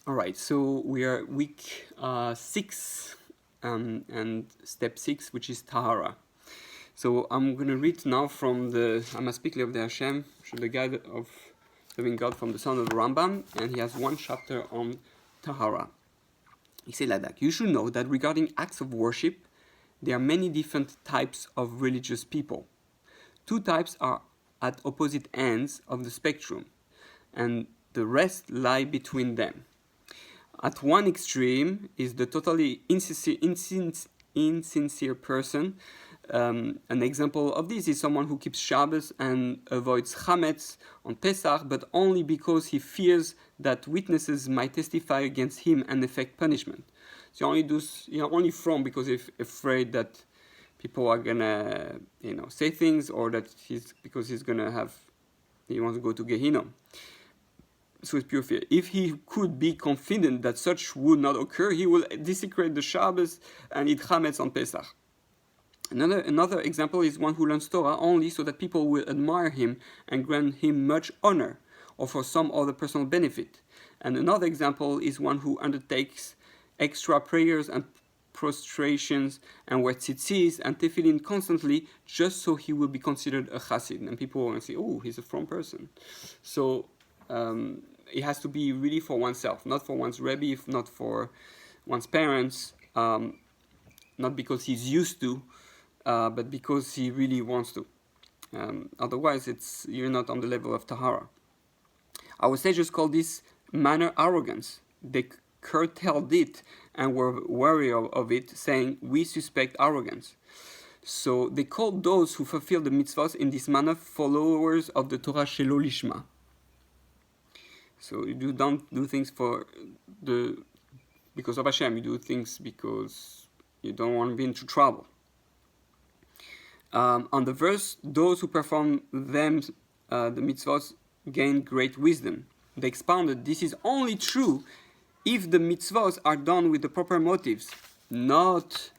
All right, so we are week 6 and step 6, which is Tahara. So I'm going to read now from the Amaspikli of the Hashem, the guide of living God from the son of the Rambam, and he has one chapter on Tahara. He said like that: you should know that regarding acts of worship, there are many different types of religious people. Two types are at opposite ends of the spectrum, and the rest lie between them. At one extreme is the totally insincere person. An example of this is someone who keeps Shabbos and avoids Chametz on Pesach, but only because he fears that witnesses might testify against him and effect punishment. So you're only from because he's afraid that people are gonna, say things, or that he wants to go to Gehinnom. So it's pure fear. If he could be confident that such would not occur, he will desecrate the Shabbos and eat Chametz on Pesach. Another example is one who learns Torah only so that people will admire him and grant him much honor, or for some other personal benefit. And another example is one who undertakes extra prayers and prostrations and wears tzitzis and tefillin constantly just so he will be considered a chassid. And people will say, oh, he's a from person. So it has to be really for oneself, not for one's rebbe, not for one's parents, not because he's used to, but because he really wants to. Otherwise, you're not on the level of Tahara. Our sages call this manner arrogance. They curtailed it and were wary of it, saying, we suspect arrogance. So they called those who fulfill the mitzvahs in this manner followers of the Torah shelo lishma. So you don't do things because of Hashem. You do things because you don't want to be into trouble. On the verse, those who perform them, the mitzvahs, gain great wisdom. They expounded, this is only true if the mitzvahs are done with the proper motives, not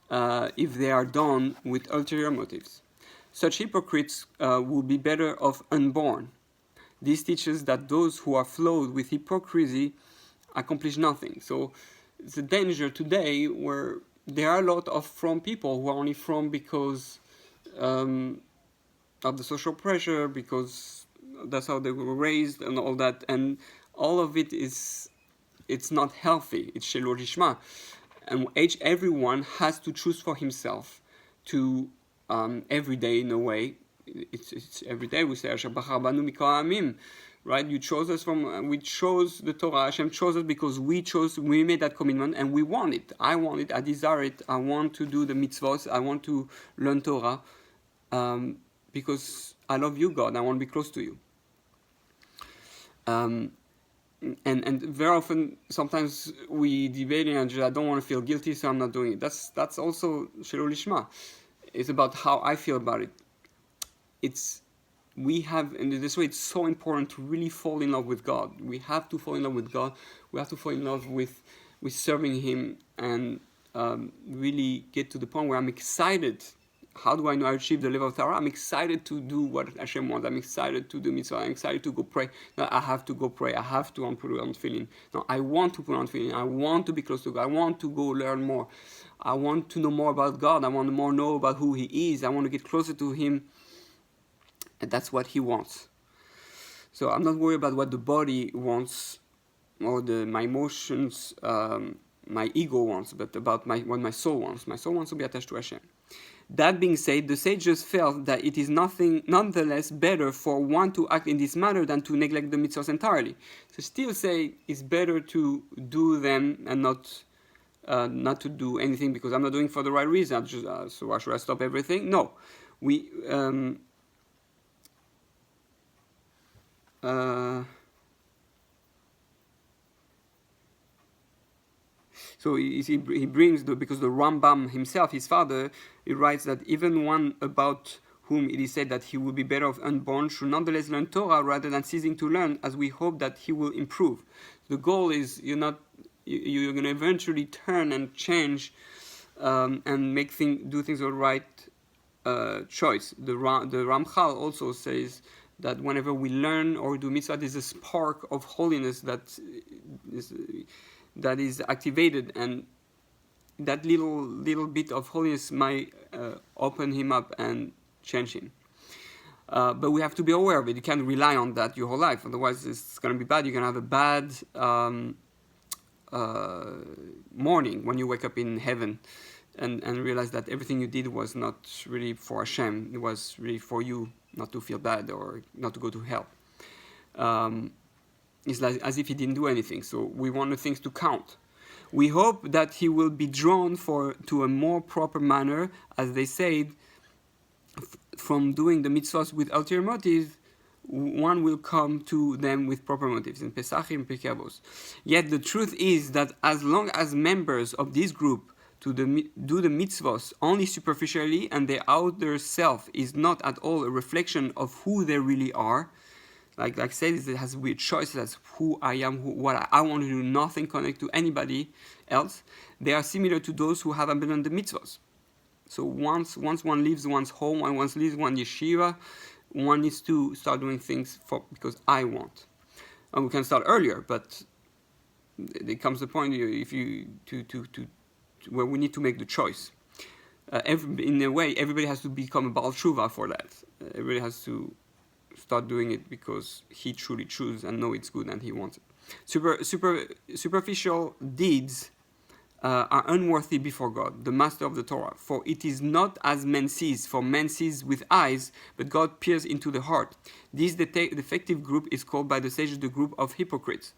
if they are done with ulterior motives. Such hypocrites will be better off unborn. This teaches that those who are flowed with hypocrisy accomplish nothing. So it's a danger today where there are a lot of from people who are only from because of the social pressure, because that's how they were raised and all that. And all of it's not healthy. It's shelo lishma. And everyone has to choose for himself to every day in a way. It's every day we say Asher bachar banu mikol ha'amim, right? We chose the Torah. Hashem chose us because we made that commitment and we want it. I want it. I desire it. I want to do the mitzvot. I want to learn Torah because I love you, God. I want to be close to you. And very often, sometimes we debate and I don't want to feel guilty, so I'm not doing it. That's also shelo lishma. It's about how I feel about it. In this way, it's so important to really fall in love with God. We have to fall in love with God. We have to fall in love with serving Him and really get to the point where I'm excited. How do I know I achieve the level of Tahara? I'm excited to do what Hashem wants. I'm excited to do mitzvah. I'm excited to go pray. No, I have to go pray. I have to put on tefillin. No, I want to put on tefillin. I want to be close to God. I want to go learn more. I want to know more about God. I want to know about who He is. I want to get closer to Him. And that's what He wants. So I'm not worried about what the body wants or my emotions, my ego wants, but about what my soul wants. My soul wants to be attached to Hashem. That being said, the sages felt that it is nonetheless better for one to act in this manner than to neglect the mitzvahs entirely. So still say it's better to do them and not to do anything because I'm not doing it for the right reason. So why should I stop everything? No. So he brings because the Rambam himself, his father, he writes that even one about whom it is said that he will be better off unborn should nonetheless learn Torah rather than ceasing to learn, as we hope that he will improve. The goal is you're going to eventually turn and change and do things the right choice. The Ramchal also says that whenever we learn or do mitzvah, there's a spark of holiness that that is activated, and that little bit of holiness might open him up and change him. But we have to be aware of it. You can't rely on that your whole life, otherwise it's going to be bad. You're going to have a bad morning when you wake up in heaven and realize that everything you did was not really for Hashem. It was really for you not to feel bad or not to go to hell. It's like as if he didn't do anything. So we want the things to count. We hope that he will be drawn to a more proper manner, as they said, from doing the mitzvahs with ulterior motives. One will come to them with proper motives in Pesachim, Pirkei Avos. Yet the truth is that as long as members of this group do the mitzvahs only superficially, and their outer self is not at all a reflection of who they really are, like I said, it has weird choices as who I am, what I want to do, nothing connect to anybody else. They are similar to those who have abandoned the mitzvahs. So once one leaves one's home, and once leaves one yeshiva, one needs to start doing things because I want. And we can start earlier, but there comes the point where we need to make the choice. In a way, everybody has to become a Baal Tshuva for that. Everybody has to start doing it because he truly chooses and know it's good and he wants it. Superficial deeds are unworthy before God, the master of the Torah. For it is not as man sees, for man sees with eyes, but God peers into the heart. This defective group is called by the sages the group of hypocrites,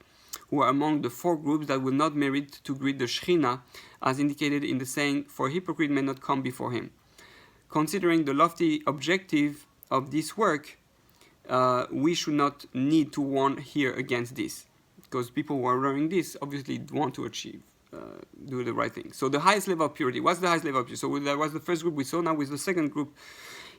who are among the 4 groups that will not merit to greet the Shekhinah, as indicated in the saying, for a hypocrite may not come before him. Considering the lofty objective of this work, we should not need to warn here against this, because people who are learning this obviously want to do the right thing. So the highest level of purity. What's the highest level of purity? So that was the first group we saw. Now with the second group,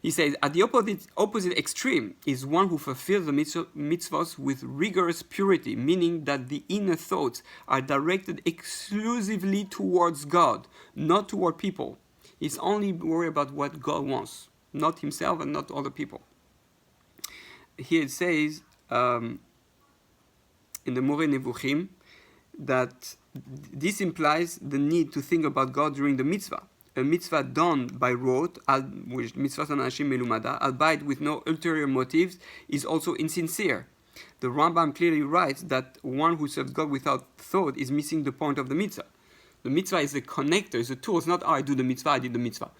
he says, at the opposite extreme is one who fulfills the mitzvahs with rigorous purity, meaning that the inner thoughts are directed exclusively towards God, not toward people. He's only worried about what God wants, not himself and not other people. Here it says in the Moreh Nevuchim that this implies the need to think about God during the mitzvah. A mitzvah done by rote, which mitzvah anashim melumada, albeit with no ulterior motives, is also insincere. The Rambam clearly writes that one who serves God without thought is missing the point of the mitzvah. The mitzvah is a connector, it's a tool. It's not, I do the mitzvah, I did the mitzvah.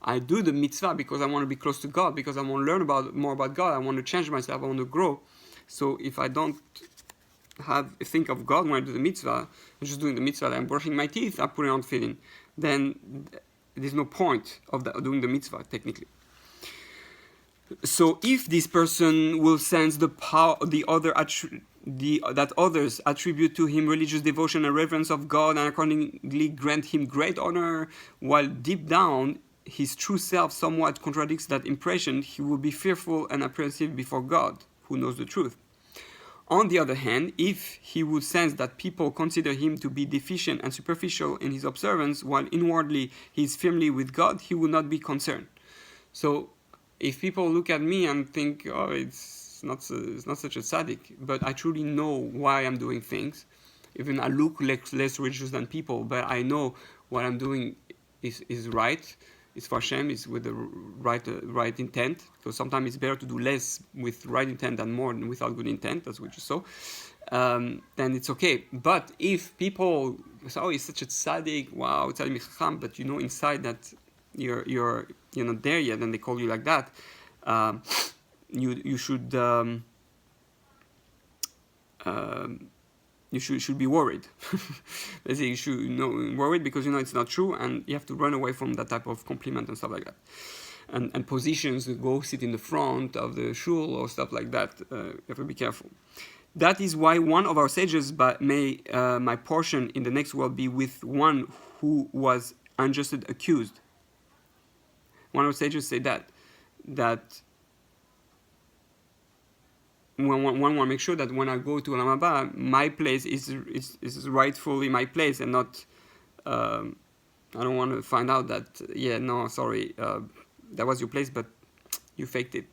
I do the mitzvah because I want to be close to God, because I want to learn more about God, I want to change myself, I want to grow. So if I don't think of God when I do the mitzvah, I'm just doing the mitzvah, I'm brushing my teeth, I'm putting on tefillin, then there's no point of doing the mitzvah, technically. So if this person will sense the power, that others attribute to him religious devotion and reverence of God, and accordingly grant him great honor, while deep down his true self somewhat contradicts that impression, he will be fearful and apprehensive before God, who knows the truth. On the other hand, if he would sense that people consider him to be deficient and superficial in his observance, while inwardly he is firmly with God, he would not be concerned. So, if people look at me and think, oh, it's not such a tzaddik, but I truly know why I'm doing things, even I look less religious than people, but I know what I'm doing is right, it's for Hashem, it's with the right intent, because sometimes it's better to do less with right intent than more without good intent, that's what you saw, then it's okay. But if people say, oh, he's such a tzaddik, wow, tzaddik michacham, but you know inside that you're not there yet, and they call you like that, you should you should be worried. Basically, you should worried because you know it's not true, and you have to run away from that type of compliment and stuff like that. And positions, go sit in the front of the shul or stuff like that. You have to be careful. That is why one of our sages may my portion in the next world be with one who was unjustly accused. One of our sages say that one want to make sure that when I go to Olam Haba, my place is rightfully my place, and not I don't want to find out that that was your place, but you faked it.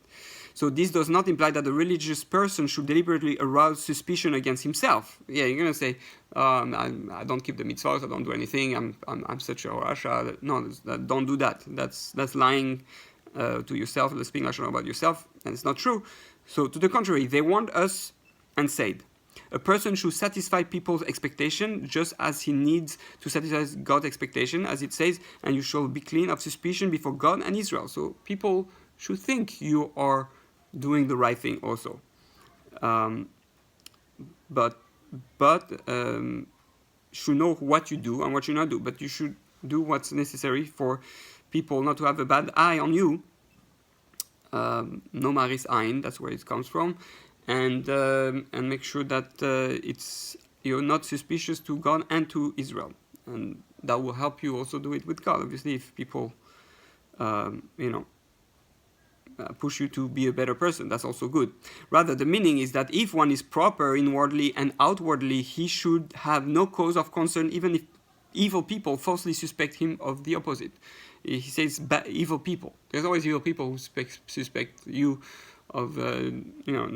So this does not imply that a religious person should deliberately arouse suspicion against himself. Yeah, you're gonna say, I don't keep the mitzvahs, I don't do anything, I'm such a rasha. No, don't do that. That's lying to yourself, speaking lashon about yourself, and it's not true. So to the contrary, they warned us and said, a person should satisfy people's expectation just as he needs to satisfy God's expectation, as it says, and you shall be clean of suspicion before God and Israel. So people should think you are doing the right thing also. But should know what you do and what you not do. But you should do what's necessary for people not to have a bad eye on you. No maris ein, that's where it comes from. And make sure that you're not suspicious to God and to Israel, and that will help you also do it with God. Obviously, if people, push you to be a better person, that's also good. Rather, the meaning is that if one is proper inwardly and outwardly, he should have no cause of concern, even if evil people falsely suspect him of the opposite. He says evil people. There's always evil people who suspect you of,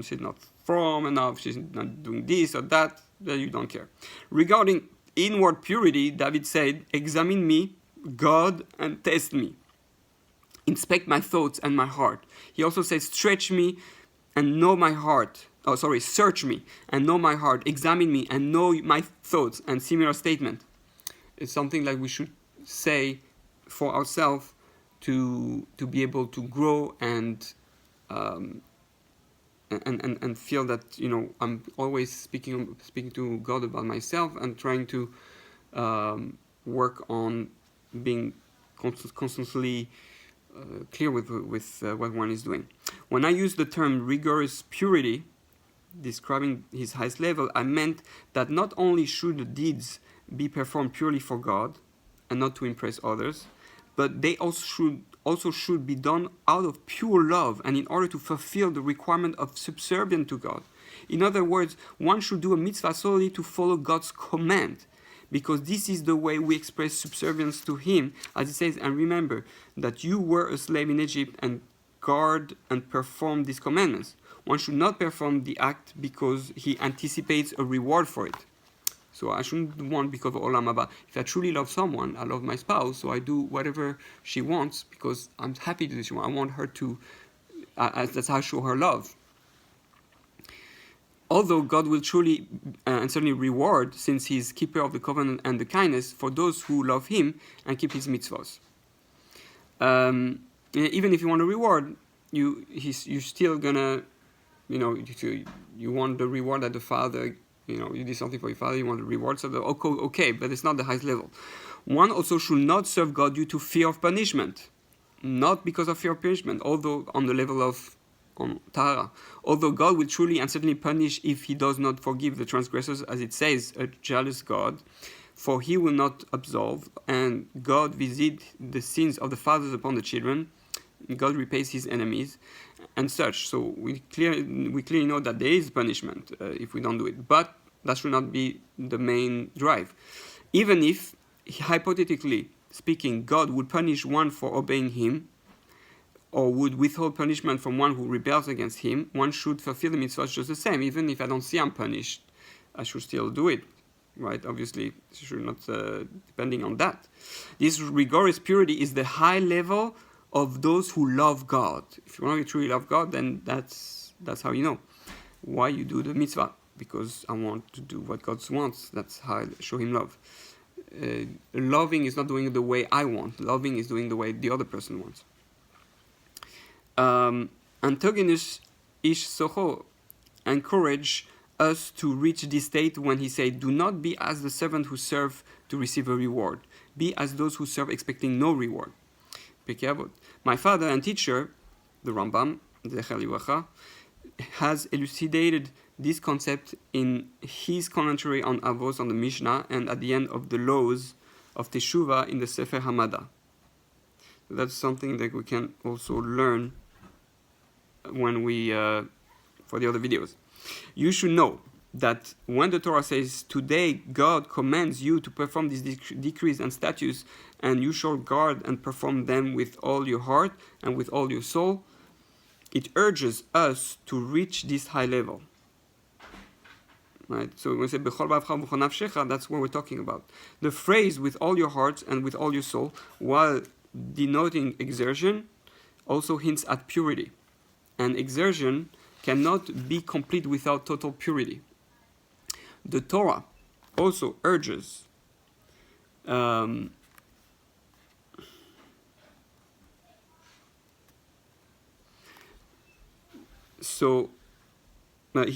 she's not from enough, she's not doing this or that you don't care. Regarding inward purity, David said, examine me, God, and test me. Inspect my thoughts and my heart. He also says, stretch me and know my heart. Search me and know my heart. Examine me and know my thoughts, and similar statement. It's something like we should say for ourselves to be able to grow and feel that I'm always speaking to God about myself and trying to work on being constantly clear with what one is doing. When I use the term rigorous purity, describing his highest level, I meant that not only should the deeds be performed purely for God and not to impress others, but they also should be done out of pure love and in order to fulfill the requirement of subservience to God. In other words, one should do a mitzvah solely to follow God's command, because this is the way we express subservience to Him, as it says, and remember that you were a slave in Egypt and guard and perform these commandments. One should not perform the act because he anticipates a reward for it. So I shouldn't want because of Olam Haba. If I truly love someone, I love my spouse, so I do whatever she wants because I'm happy to do this. I want her to, that's how I show her love. Although God will truly and certainly reward, since He is keeper of the covenant and the kindness, for those who love Him and keep His mitzvahs. Even if you want a reward, you're still gonna, you want the reward that the Father, you did something for your Father, you want the reward, so okay, but it's not the highest level. One also should not serve God due to fear of punishment, not because of fear of punishment, although on the level of TAHARA. Although God will truly and certainly punish if He does not forgive the transgressors, as it says, a jealous God, for He will not absolve, and God visits the sins of the fathers upon the children. God repays His enemies, and such. So we clearly know that there is punishment if we don't do it, but that should not be the main drive. Even if, hypothetically speaking, God would punish one for obeying Him, or would withhold punishment from one who rebels against Him, one should fulfill the mitzvahs just the same. Even if I don't see I'm punished, I should still do it, right? Obviously, it should not, depending on that. This rigorous purity is the high level of those who love God. If you want to truly love God, then that's how you know why you do the mitzvah, because I want to do what God wants. That's how I show Him love. Loving is not doing it the way I want. Loving is doing the way the other person wants. Antigonus Ish Soho encourage us to reach this state when he said, do not be as the servant who serve to receive a reward. Be as those who serve expecting no reward. My father and teacher, the Rambam, Zecher Libracha, has elucidated this concept in his commentary on Avos on the Mishnah and at the end of the laws of Teshuvah in the Sefer Hamada. So that's something that we can also learn when we for the other videos. You should know that when the Torah says, today God commands you to perform these decrees and statutes, and you shall guard and perform them with all your heart and with all your soul, it urges us to reach this high level. Right? So when we say Bechol Bavcha V'chol Nafshecha, that's what we're talking about. The phrase with all your heart and with all your soul, while denoting exertion, also hints at purity. And exertion cannot be complete without total purity. The Torah also urges he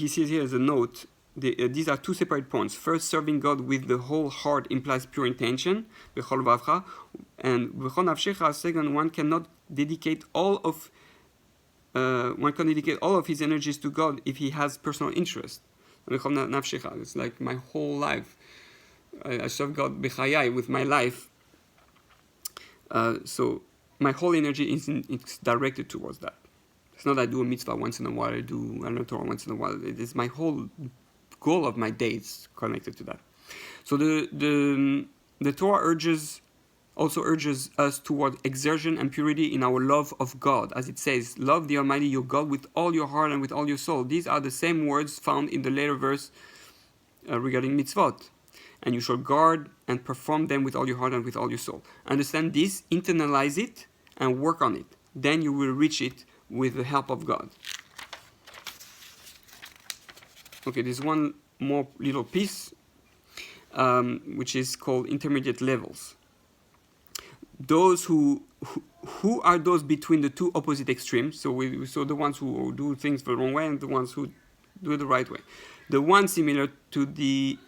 says here as a note, these are two separate points. First, serving God with the whole heart implies pure intention, b'chol vavcha, and b'chol nafshecha. Second, one cannot dedicate all of his energies to God if he has personal interest. B'chol nafshecha, it's like my whole life. I serve God b'chayai, with my life. So my whole energy is directed towards that. It's not that I do a mitzvah once in a while, I learn Torah once in a while. It is my whole goal of my day is connected to that. So the Torah also urges us toward exertion and purity in our love of God. As it says, love the Almighty your God with all your heart and with all your soul. These are the same words found in the later verse regarding mitzvot. And you shall guard and perform them with all your heart and with all your soul. Understand this, internalize it, and work on it. Then you will reach it with the help of God. Okay, there's one more little piece, which is called intermediate levels. Those who are those between the two opposite extremes. So we saw the ones who do things the wrong way and the ones who do it the right way. The one similar to the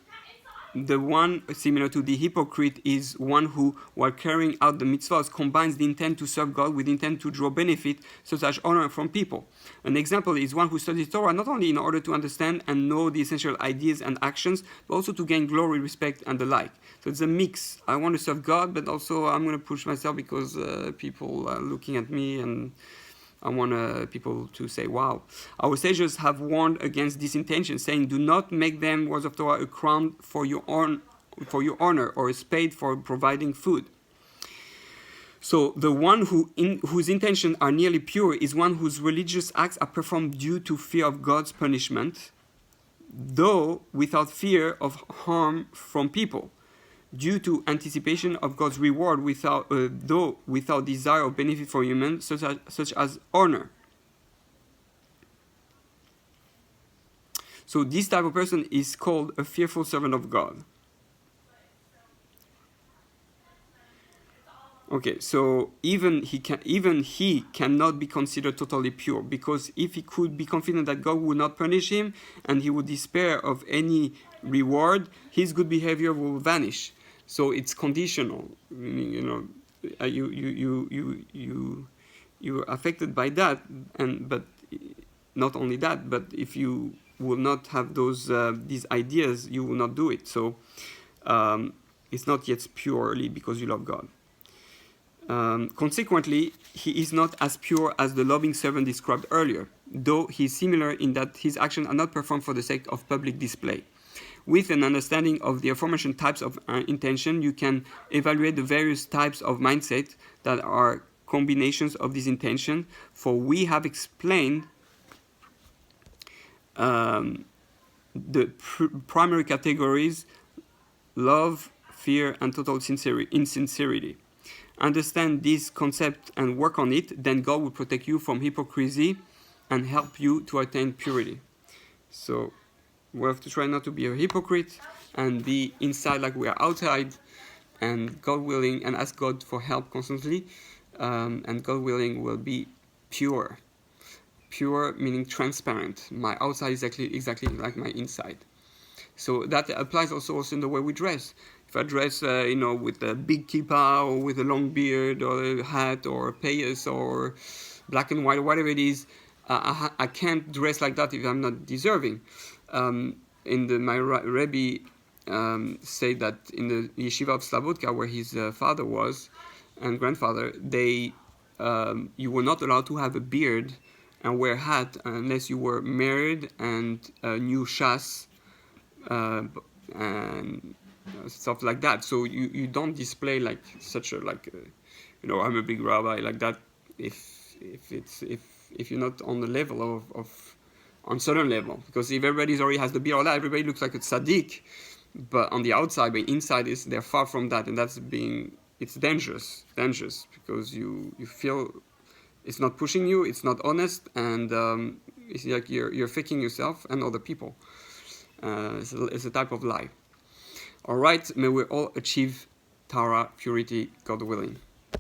hypocrite is one who, while carrying out the mitzvahs, combines the intent to serve God with the intent to draw benefit, such as honor from people. An example is one who studies Torah not only in order to understand and know the essential ideas and actions, but also to gain glory, respect, and the like. So it's a mix. I want to serve God, but also I'm going to push myself because people are looking at me and I want people to say, wow. Our sages have warned against this intention, saying, do not make them, words of Torah, a crown for your honor or a spade for providing food. So the one whose intentions are nearly pure is one whose religious acts are performed due to fear of God's punishment, though without fear of harm from people, due to anticipation of God's reward, though without desire or benefit for humans, such as honor. So this type of person is called a fearful servant of God. Okay, so even he cannot be considered totally pure, because if he could be confident that God would not punish him and he would despair of any reward, his good behavior will vanish. So it's conditional. You're affected by that, but not only that, but if you will not have these ideas, you will not do it. So it's not yet purely because you love God. Consequently, he is not as pure as the loving servant described earlier, though he is similar in that his actions are not performed for the sake of public display. With an understanding of the aforementioned types of intention, you can evaluate the various types of mindset that are combinations of this intention, for we have explained the primary categories: love, fear, and total insincerity. Understand this concept and work on it, then God will protect you from hypocrisy and help you to attain purity. So we have to try not to be a hypocrite and be inside like we are outside, and God willing, and ask God for help constantly, and God willing will be pure. Pure meaning transparent. My outside is exactly like my inside. So that applies also in the way we dress. If I dress, with a big kippah or with a long beard or a hat or a payas or black and white or whatever it is, I can't dress like that if I'm not deserving. My Rebbe said that in the yeshiva of Slobodka, where his father was and grandfather, you were not allowed to have a beard and wear a hat unless you were married and knew Shas and stuff like that. So you don't display like such a I'm a big rabbi like that if if you're not on the level of on certain level. Because if everybody already has the bir olah, everybody looks like a tzaddik, but on the outside, but inside they're far from that, and it's dangerous because you feel it's not pushing you, it's not honest, and it's like you're faking yourself and other people. It's a type of lie. All right, may we all achieve Tahara, purity, God willing.